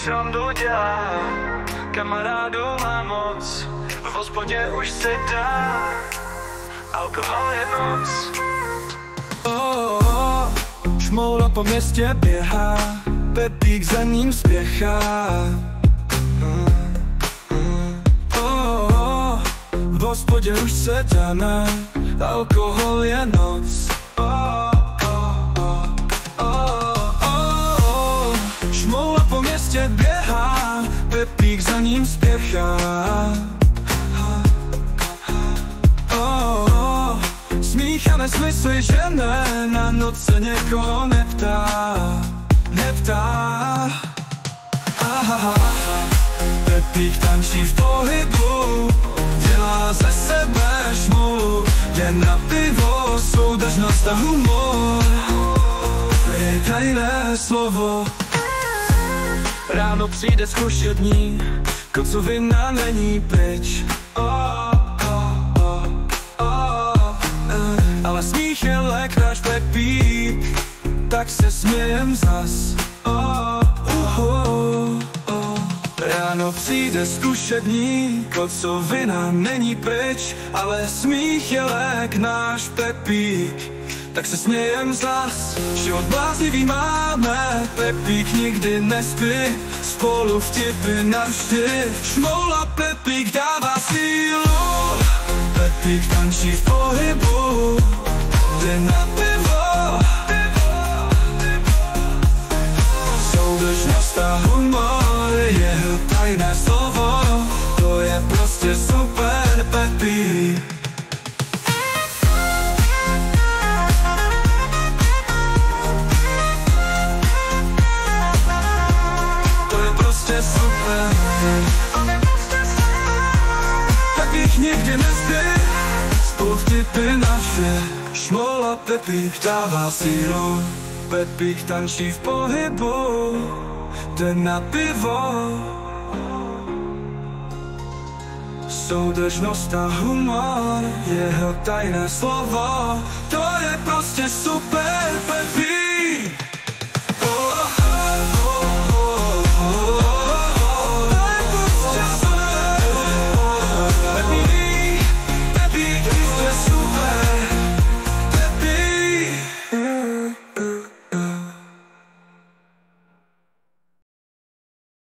srandu dělá, kamarádu má moc, v hospodě už se dá, alkohol je moc. Šmoula po městě běhá, Pepík za ním spěchá. V hospodě už se dáme, alkohol je noc. Šmoula po městě běhá, Pepík za ním spěchá. Smíchané smysly, že ne, na noc se někoho neptá. Pepík tančí v pohybu, dělá ze sebe šmulu, je na pivo, soudržnost a humor, je tajné slovo. Ráno přijde zkušební, kocovina není pryč. Ale smích je lék, náš Pepík, tak se smějem zas. Ráno přijde zkušební, kocovina není pryč, ale smích je lék, náš Pepík, tak se smějem zas. Život bláznivý máme, Pepík nikdy nespí, spolu vtipy navždy. Šmoula Pepík dává sílu, Pepík tančí v pohybu, jde na pivo. Soudržnost a humor, jeho tajné slovo, to je prostě super Pepík. To je prostě super. Pepík nikdy nespí, spolu vtipy na vše. Šmoula Pepík dává sílu, Pepík tančí v pohybu, jde na pivo. Soudržnost a humor, jeho tajné slovo, to je prostě super Pepík.